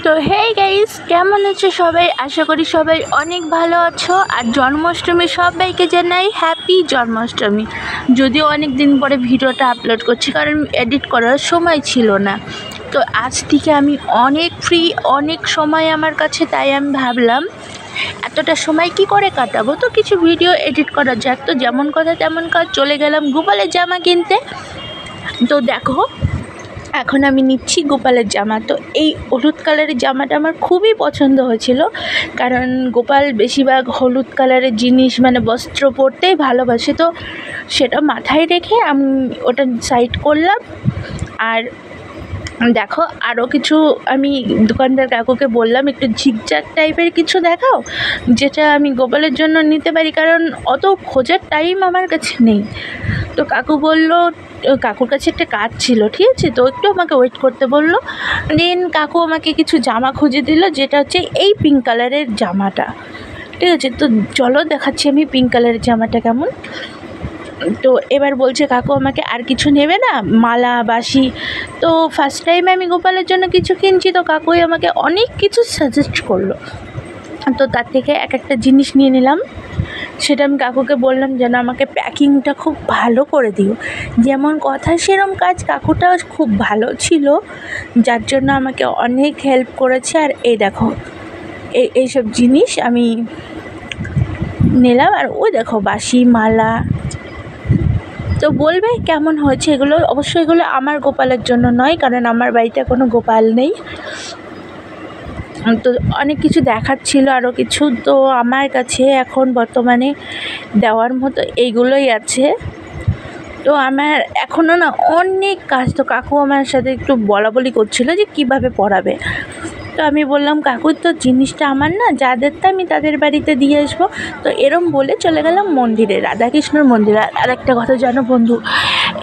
তো hey guys, কেমন আছো সবাই? আশা করি সবাই অনেক ভালো আছো। আর জন্মাষ্টমী সবাইকে জানাই হ্যাপি জন্মাষ্টমী। যদিও অনেক দিন পরে ভিডিওটা আপলোড করছি, কারণ এডিট করার সময় ছিল না। তো আজ থেকে আমি অনেক ফ্রি, অনেক সময় আমার কাছে, তাই আমি ভাবলাম এতটা সময় কি করে কাটাবো, তো কিছু ভিডিও এডিট করা যাক। তো যেমন কথা তেমন কাজ, চলে গেলাম গোপালের জামা কিনতে। তো দেখো, এখন আমি নিচ্ছি গোপালের জামা। তো এই হলুদ কালারের জামাটা আমার খুবই পছন্দ হয়েছিল, কারণ গোপাল বেশিরভাগ হলুদ কালারের জিনিস মানে বস্ত্র পরতেই ভালোবাসে। তো সেটা মাথায় রেখে আমি ওটা সাইড করলাম। আর দেখো, আরও কিছু আমি দোকানদার কাকুকে বললাম একটু ঝিকঝাক টাইপের কিছু দেখাও, যেটা আমি গোপালের জন্য নিতে পারি, কারণ অত খোঁজার টাইম আমার কাছে নেই। তো কাকু বলল, কাকুর কাছে একটা কাজ ছিল, ঠিক আছে, তো একটু আমাকে ওয়েট করতে বললো। দেন কাকু আমাকে কিছু জামা খুঁজে দিল, যেটা হচ্ছে এই পিঙ্ক কালারের জামাটা, ঠিক আছে। তো চলো দেখাচ্ছি আমি পিঙ্ক কালারের জামাটা কেমন। তো এবার বলছে কাকু আমাকে আর কিছু নেবে না, মালা বাসি। তো ফার্স্ট টাইম আমি গোপালের জন্য কিছু কিনছি, তো কাকুই আমাকে অনেক কিছু সাজেস্ট করলো। তো তার থেকে এক একটা জিনিস নিয়ে নিলাম। সেটা আমি কাকুকে বললাম যেন আমাকে প্যাকিংটা খুব ভালো করে দিও। যেমন কথা সেরম কাজ, কাকুটা খুব ভালো ছিল, যার জন্য আমাকে অনেক হেল্প করেছে। আর এই দেখো, এইসব জিনিস আমি নিলাম। আর ওই দেখো বাসি, মালা। তো বলবে কেমন হয়েছে এগুলো। অবশ্যই এগুলো আমার গোপালের জন্য নয়, কারণ আমার বাড়িতে কোনো গোপাল নেই। তো অনেক কিছু দেখাচ্ছিল, আরও কিছু। তো আমার কাছে এখন বর্তমানে দেওয়ার মতো এইগুলোই আছে। তো আমার এখনও না অনেক কাজ। তো কাকু আমার সাথে একটু বলাবলি করছিলো যে কিভাবে পড়াবে। তো আমি বললাম কাকু, তো জিনিসটা আমার না, যাদের তো আমি তাদের বাড়িতে দিয়ে আসবো। তো এরম বলে চলে গেলাম মন্দিরে, রাধাকৃষ্ণর মন্দিরে। আর একটা কথা জানো বন্ধু,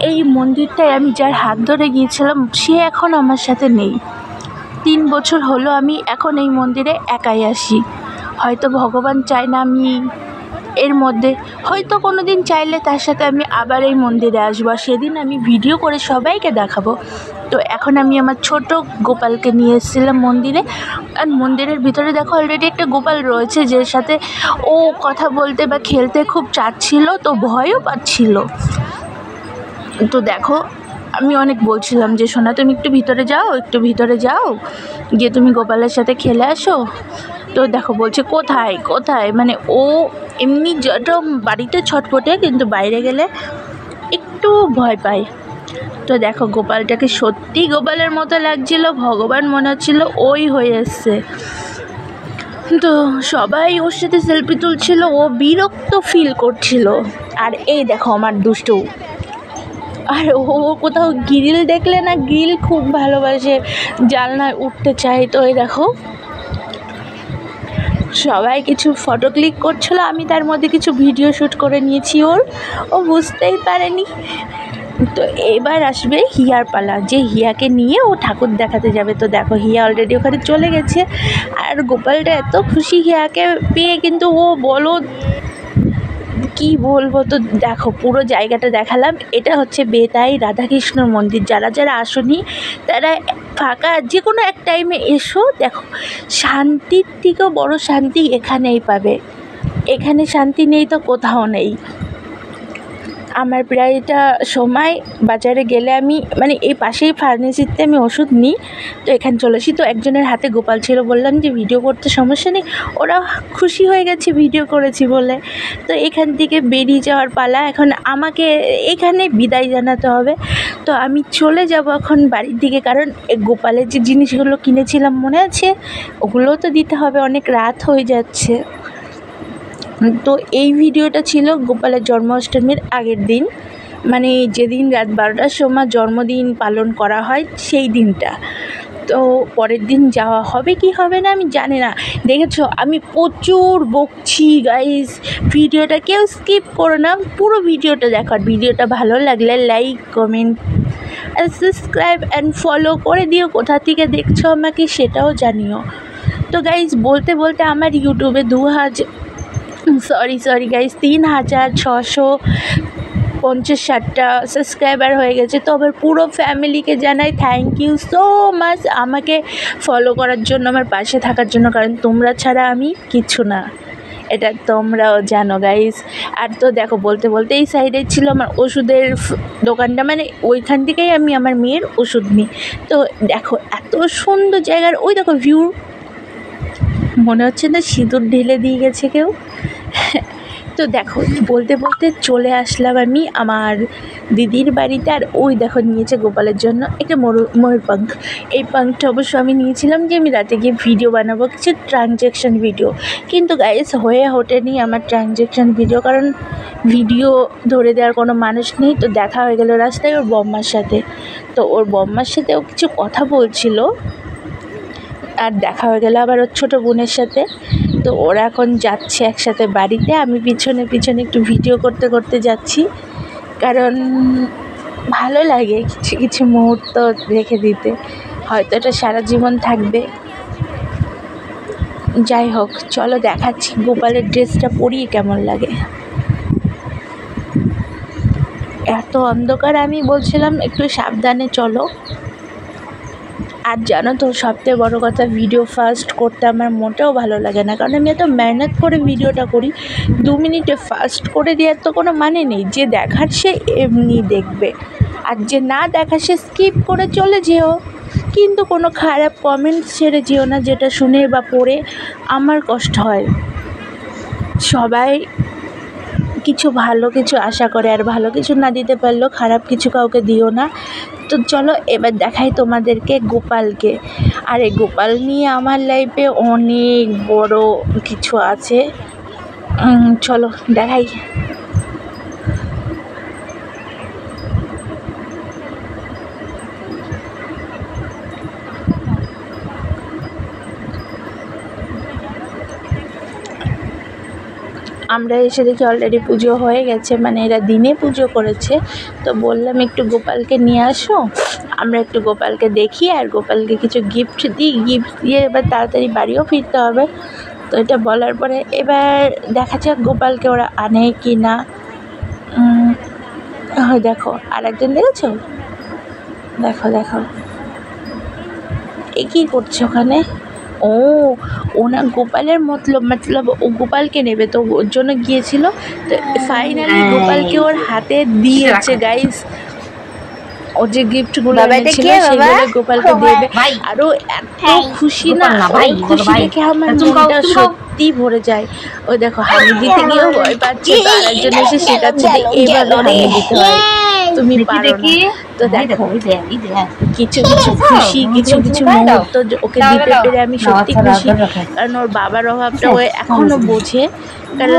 এই মন্দিরটায় আমি যার হাত ধরে গিয়েছিলাম, সে এখন আমার সাথে নেই। 3 বছর হলো আমি এখন এই মন্দিরে একাই আসি। হয়তো ভগবান চায় না আমি এর মধ্যে, হয়তো কোনো দিন চাইলে তার সাথে আমি আবার এই মন্দিরে আসবো, সেদিন আমি ভিডিও করে সবাইকে দেখাবো। তো এখন আমি আমার ছোট গোপালকে নিয়ে এসেছিলাম মন্দিরে। আর মন্দিরের ভিতরে দেখো অলরেডি একটা গোপাল রয়েছে, যার সাথে ও কথা বলতে বা খেলতে খুব চাচ্ছিল, তো ভয়ও পাচ্ছিল। তো দেখো, আমি অনেক বলছিলাম যে সোনা তুমি একটু ভিতরে যাও, একটু ভিতরে যাও, গিয়ে তুমি গোপালের সাথে খেলে আসো। তো দেখো বলছে কোথায় কোথায়, মানে ও এমনি যত বাড়িতে ছটফটে, কিন্তু বাইরে গেলে একটু ভয় পায়। তো দেখো গোপালটাকে সত্যি গোপালের মতো লাগছিল, ভগবান মনে হচ্ছিল ওই হয়ে এসছে। তো সবাই ওর সাথে সেলফি তুলছিল, ও বিরক্ত ফিল করছিল। আর এই দেখো আমার দুষ্টু, আর ও কোথাও গ্রিল দেখলে না, গ্রিল খুব ভালোবাসে, জানলায় উঠতে চায়। তো এই দেখো সবাই কিছু ফটো ক্লিক করছিল, আমি তার মধ্যে কিছু ভিডিও শ্যুট করে নিয়েছি। ও বুঝতেই পারেনি। তো এবার আসবে হিয়ার পালা, যে হিয়াকে নিয়ে ও ঠাকুর দেখাতে যাবে। তো দেখো হিয়া অলরেডি ওখানে চলে গেছে। আর গোপালটা এত খুশি হিয়াকে পেয়ে, কিন্তু ও বলো কি বলবো। তো দেখো পুরো জায়গাটা দেখালাম। এটা হচ্ছে বেতাই রাধাকৃষ্ণ মন্দির। যারা যারা আসনি তারা ফাঁকা যে কোনো এক টাইমে এসো, দেখো শান্তির থেকেও বড় শান্তি এখানেই পাবে। এখানে শান্তি নেই তো কোথাও নেই। আমার প্রায়টা সময় বাজারে গেলে আমি মানে এই পাশেই ফার্মেসিতে আমি ওষুধ নিই, তো এখানে চলে আসি। তো একজনের হাতে গোপাল ছিল, বললাম যে ভিডিও করতে সমস্যা নেই, ওরা খুশি হয়ে গেছে ভিডিও করেছি বলে। তো এখান থেকে বেরিয়ে যাওয়ার পালা, এখন আমাকে এখানে বিদায় জানাতে হবে। তো আমি চলে যাব এখন বাড়ির দিকে, কারণ গোপালের যে জিনিসগুলো কিনেছিলাম মনে আছে, ওগুলোও তো দিতে হবে, অনেক রাত হয়ে যাচ্ছে। তো এই ভিডিওটা ছিল গোপালের জন্মাষ্টমীর আগের দিন, মানে যেদিন রাত 12টার সময় জন্মদিন পালন করা হয় সেই দিনটা। তো পরের দিন যাওয়া হবে কি হবে না আমি জানি না। দেখেছো আমি প্রচুর বকছি গাইস, ভিডিওটা কেউ স্কিপ করো না, পুরো ভিডিওটা দেখো। আর ভিডিওটা ভালো লাগলে লাইক কমেন্ট আর সাবস্ক্রাইব অ্যান্ড ফলো করে দিও। কোথা থেকে দেখছো আমাকে সেটাও জানিও। তো গাইস বলতে বলতে আমার ইউটিউবে 3,600 50-60টা সাবস্ক্রাইবার হয়ে গেছে। তো আবার পুরো ফ্যামিলিকে জানাই থ্যাংক ইউ সো মাচ আমাকে ফলো করার জন্য, আমার পাশে থাকার জন্য, কারণ তোমরা ছাড়া আমি কিছু না, এটা তোমরাও জানো গাইস। আর তো দেখো বলতে বলতে এই সাইডে ছিল আমার ওষুধের দোকানটা, মানে ওইখান থেকেই আমি আমার মেয়ের ওষুধ নিই। তো দেখো এত সুন্দর জায়গার, ওই দেখো ভিউ, মনে হচ্ছে না সিঁদুর ঢেলে দিয়ে গেছে কেউ। তো দেখো বলতে বলতে চলে আসলাম আমি আমার দিদির বাড়িতে। আর ওই দেখো নিয়েছে গোপালের জন্য একটা ময়ূর পাঙ্খ। এই পাঙ্খটা অবশ্য আমি নিয়েছিলাম যে আমি রাতে গিয়ে ভিডিও বানাবো, কিছু ট্রানজ্যাকশান ভিডিও, কিন্তু গাইস হয়ে ওঠেনি আমার ট্রানজ্যাকশান ভিডিও, কারণ ভিডিও ধরে দেওয়ার কোনো মানুষ নেই। তো দেখা হয়ে গেল রাস্তায় ওর বম্মার সাথে। তো ওর বম্মার সাথে ও কিছু কথা বলছিল, আর দেখা হয়ে গেল আবার ওর ছোটো বোনের সাথে। তো ওরা এখন যাচ্ছে একসাথে বাড়িতে, আমি পিছনে পিছনে একটু ভিডিও করতে করতে যাচ্ছি, কারণ ভালো লাগে কিছু কিছু মুহূর্ত রেখে দিতে, হয়তো এটা সারা জীবন থাকবে। যাই হোক চলো দেখাচ্ছি গোপালের ড্রেসটা পরিয়ে কেমন লাগে। এত অন্ধকার, আমি বলছিলাম একটু সাবধানে চলো। আর জানো তো সবথেকে বড় কথা, ভিডিও ফাস্ট করতে আমার মোটেও ভালো লাগে না, কারণ আমি এত মেহনত করে ভিডিওটা করি। 2 মিনিটে ফাস্ট করে দেওয়ার তো কোনো মানে নেই, যে দেখার সে এমনি দেখবে, আর যে না দেখা সে স্কিপ করে চলে যেও, কিন্তু কোনো খারাপ কমেন্ট ছেড়ে যেও না, যেটা শুনে বা পড়ে আমার কষ্ট হয়। সবাই কিছু ভালো কিছু আশা করে, আর ভালো কিছু না দিতে পারলেও খারাপ কিছু কাউকে দিও না। তো চলো এবার দেখাই তোমাদেরকে গোপালকে। আর এই গোপাল নিয়ে আমার লাইফে অনেক বড় কিছু আছে, চলো দেখাই। আমরা এসে দেখি অলরেডি পুজো হয়ে গেছে, মানে এরা দিনে পুজো করেছে। তো বললাম একটু গোপালকে নিয়ে আসো, আমরা একটু গোপালকে দেখি আর গোপালকে কিছু গিফট দিই, গিফট দিয়ে এবার তাড়াতাড়ি বাড়িও ফিরতে হবে। তো এটা বলার পরে এবার দেখা যাক গোপালকে ওরা আনে কি না। দেখো আর একজন দেখেছো, দেখো দেখো এ কী করছে ওখানে। ও ওনা গোপালের মতলব ও গোপালকে নেবে, তো ওর জন্য গিয়েছিল। তো ফাইনালি গোপালকে ওর হাতে দিয়েছে গাইস, ও যে গিফটগুলো এনেছিল সেগুলো গোপালকে দেবে। আরও এত খুশি না, খুশি দেখে আমার মনটা সত্যি ভরে যায়। ওই দেখো হামি দিতে গিয়েও ভয় পাচ্ছে, তো আরেকজন এসে শেখাচ্ছে যে এইভাবে হামি দিতে হয়, তুমি পারো না। তো দেখো কিছু কিছু খুশি, কিছু কিছু মুহূর্ত ওকে দিতে পেরে আমি সত্যি খুশি, কারণ ওর বাবার অভাবটা ও এখনও বোঝে, কারণ